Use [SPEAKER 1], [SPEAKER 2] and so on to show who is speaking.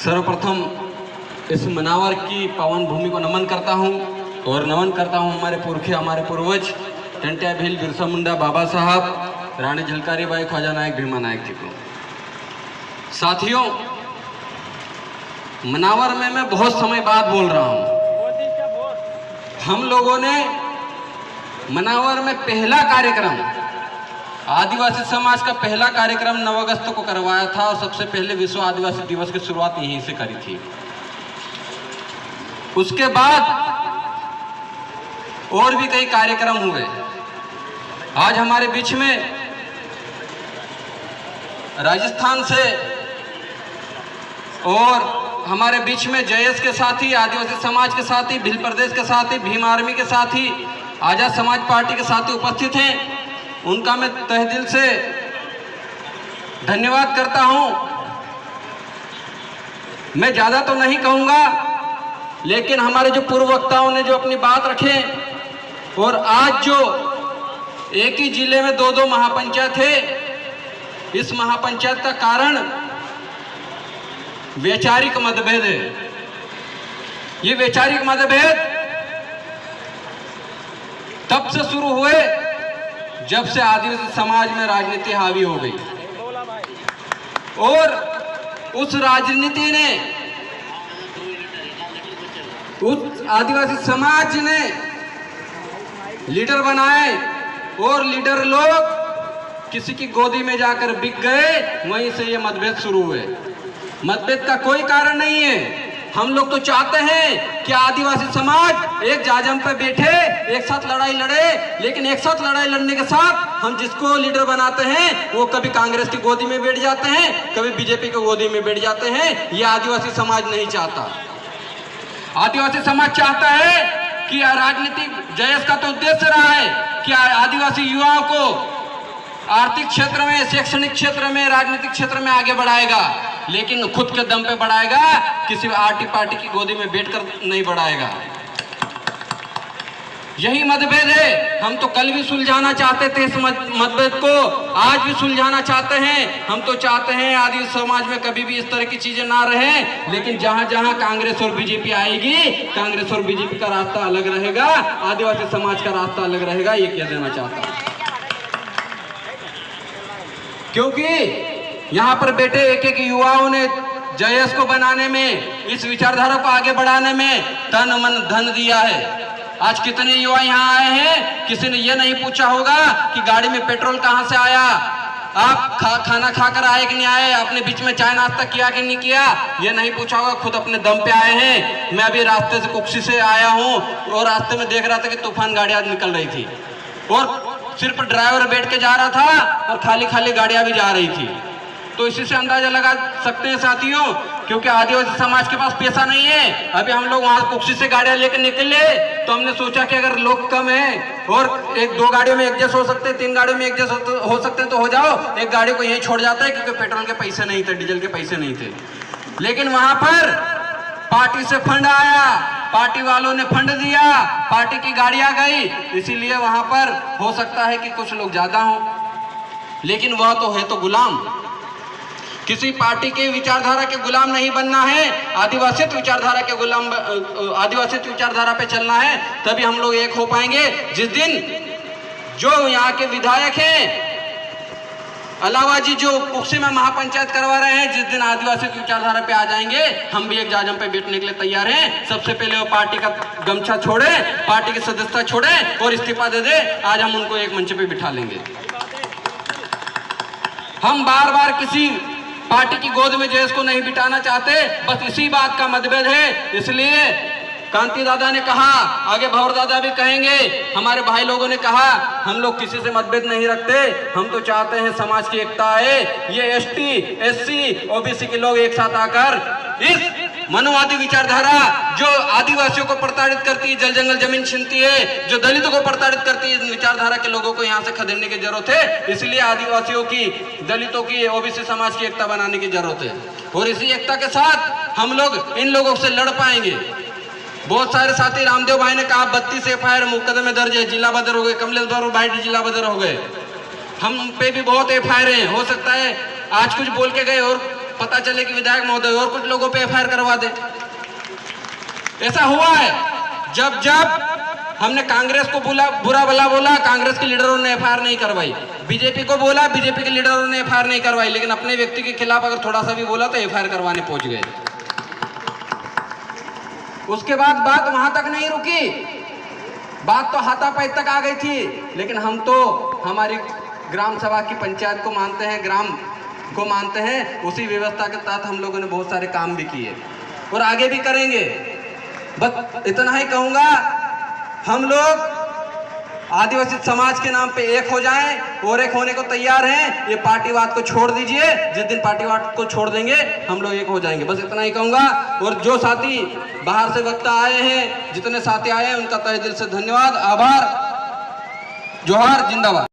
[SPEAKER 1] सर्वप्रथम इस मनावर की पावन भूमि को नमन करता हूँ और नमन करता हूँ हमारे पुरखे, हमारे पूर्वज टंट्या भील, बिरसा मुंडा, बाबा साहब, रानी झलकारी बाई, ख्वाजा नायक, भीमा नायक जी को। साथियों, मनावर में मैं बहुत समय बाद बोल रहा हूँ। हम लोगों ने मनावर में पहला कार्यक्रम, आदिवासी समाज का पहला कार्यक्रम 9 अगस्त को करवाया था और सबसे पहले विश्व आदिवासी दिवस की शुरुआत यहीं से करी थी। उसके बाद और भी कई कार्यक्रम हुए। आज हमारे बीच में राजस्थान से और हमारे बीच में जयस के साथी, आदिवासी समाज के साथी, भील प्रदेश के साथी, भीम आर्मी के साथी, आजाद समाज पार्टी के साथी उपस्थित हैं। उनका मैं तहे दिल से धन्यवाद करता हूं। मैं ज्यादा तो नहीं कहूंगा, लेकिन हमारे जो पूर्व वक्ताओं ने जो अपनी बात रखे और आज जो एक ही जिले में 2-2 महापंचायत है, इस महापंचायत का कारण वैचारिक मतभेद है। ये वैचारिक मतभेद तब से शुरू हुए जब से आदिवासी समाज में राजनीति हावी हो गई और उस राजनीति ने, उस आदिवासी समाज ने लीडर बनाए और लीडर लोग किसी की गोदी में जाकर बिक गए। वहीं से ये मतभेद शुरू हुए। मतभेद का कोई कारण नहीं है। हम लोग तो चाहते हैं कि आदिवासी समाज एक जाजम पे बैठे, एक साथ लड़ाई लड़े, लेकिन एक साथ लड़ाई लड़ने के साथ हम जिसको लीडर बनाते हैं वो कभी कांग्रेस की गोदी में बैठ जाते हैं, कभी बीजेपी की गोदी में बैठ जाते हैं। ये आदिवासी समाज नहीं चाहता। आदिवासी समाज चाहता है कि राजनीतिक जयस का तो उद्देश्य रहा है कि आदिवासी युवाओं को आर्थिक क्षेत्र में, शैक्षणिक क्षेत्र में, राजनीतिक क्षेत्र में आगे बढ़ाएगा, लेकिन खुद के दम पे बढ़ाएगा, किसी आरटी पार्टी की गोदी में बैठकर नहीं बढ़ाएगा। यही मतभेद है। हम तो कल भी सुलझाना चाहते थे इस मतभेद को, आज भी सुलझाना चाहते हैं। हम तो चाहते हैं आदिवासी समाज में कभी भी इस तरह की चीजें ना रहे, लेकिन जहां जहां कांग्रेस और बीजेपी आएगी, कांग्रेस और बीजेपी का रास्ता अलग रहेगा, आदिवासी समाज का रास्ता अलग रहेगा। ये कह देना चाहता हूं, क्योंकि यहाँ पर बैठे एक एक युवाओं ने जयस को बनाने में, इस विचारधारा को आगे बढ़ाने में तन मन धन दिया है। आज कितने युवा यहाँ आए हैं, किसी ने ये नहीं पूछा होगा कि गाड़ी में पेट्रोल कहाँ से आया, आप खाना खाकर आए कि नहीं आए, अपने बीच में चाय नाश्ता किया कि नहीं किया, ये नहीं पूछा होगा। खुद अपने दम पे आए हैं। मैं अभी रास्ते से कुक्सी से आया हूँ और रास्ते में देख रहा था कि तूफान गाड़ियां निकल रही थी और सिर्फ ड्राइवर बैठ के जा रहा था और खाली खाली गाड़ियां भी जा रही थी। तो इसी से अंदाजा लगा सकते हैं साथियों, क्योंकि आदिवासी समाज के पास पैसा नहीं है। अभी हम लोग वहां कुक्सी से गाड़ियां लेकर निकले तो हमने सोचा कि अगर लोग कम हैं और 1-2 गाड़ियों में एडजस्ट हो सकते हैं, 3 गाड़ियों में एडजस्ट हो सकते हैं तो हो जाओ। एक गाड़ी को यहीं छोड़ जाता है क्योंकि पेट्रोल के पैसे नहीं थे, डीजल के पैसे नहीं थे। लेकिन वहां पर पार्टी से फंड आया, पार्टी वालों ने फंड दिया, पार्टी की गाड़ी आ गई, इसीलिए वहां पर हो सकता है कि कुछ लोग ज्यादा हों, लेकिन वह तो है तो गुलाम। किसी पार्टी के विचारधारा के गुलाम नहीं बनना है, आदिवासी विचारधारा के गुलाम, आदिवासी विचारधारा पे चलना है, तभी हम लोग एक हो पाएंगे। जिस दिन जो यहाँ के विधायक हैं, अलावा जी जो कुक्सी में महापंचायत करवा रहे हैं, जिस दिन आदिवासी विचारधारा पे आ जाएंगे, हम भी एक जाजम पे बैठने के लिए तैयार हैं। सबसे पहले वो पार्टी का गमछा छोड़े, पार्टी की सदस्यता छोड़े और इस्तीफा दे दे। आज हम उनको एक मंच पे बिठा लेंगे। हम बार बार किसी पार्टी की गोद में जयस को नहीं बिठाना चाहते, बस इसी बात का मतभेद है। इसलिए कांति दादा ने कहा, आगे भवर दादा भी कहेंगे, हमारे भाई लोगों ने कहा, हम लोग किसी से मतभेद नहीं रखते। हम तो चाहते हैं समाज की एकता है। ये एसटी, एससी, ओबीसी के लोग एक साथ आकर इस मनुवादी विचारधारा जो आदिवासियों को प्रताड़ित करती है, जल जंगल जमीन छीनती है, जो दलितों को प्रताड़ित करती है, विचारधारा के लोगों को यहाँ से खदेड़ने की जरूरत है। इसलिए आदिवासियों की, दलितों की, ओबीसी समाज की एकता बनाने की जरूरत है और इसी एकता के साथ हम लोग इन लोगों से लड़ पाएंगे। बहुत सारे साथी, रामदेव भाई ने कहा 32 FIR मुकदमे दर्ज है, जिला बदर हो गए, कमलेश भाई जिला बदर हो गए, हम पे भी बहुत FIR हैं। हो सकता है आज कुछ बोल के गए और पता चले कि विधायक महोदय और कुछ लोगों पे एफआईआर करवा दे। ऐसा हुआ है जब जब हमने कांग्रेस को बुरा भला बोला, कांग्रेस के लीडरों ने एफआईआर नहीं करवाई, बीजेपी को बोला, बीजेपी के लीडरों ने एफआईआर नहीं करवाई, लेकिन अपने व्यक्ति के खिलाफ अगर थोड़ा सा भी बोला तो एफआईआर करवाने पहुंच गए। उसके बाद बात वहां तक नहीं रुकी, बात तो हाथापाई तक आ गई थी, लेकिन हम तो हमारी ग्राम सभा की पंचायत को मानते हैं, ग्राम को मानते हैं। उसी व्यवस्था के तहत हम लोगों ने बहुत सारे काम भी किए और आगे भी करेंगे। बस इतना ही कहूंगा, हम लोग आदिवासी समाज के नाम पे एक हो जाएं और एक होने को तैयार हैं। ये पार्टीवाद को छोड़ दीजिए, जिस दिन पार्टीवाद को छोड़ देंगे हम लोग एक हो जाएंगे। बस इतना ही कहूंगा। और जो साथी बाहर से वक्ता आए हैं, जितने साथी आए हैं, उनका तहे दिल से धन्यवाद, आभार, जोहार, जिंदाबाद।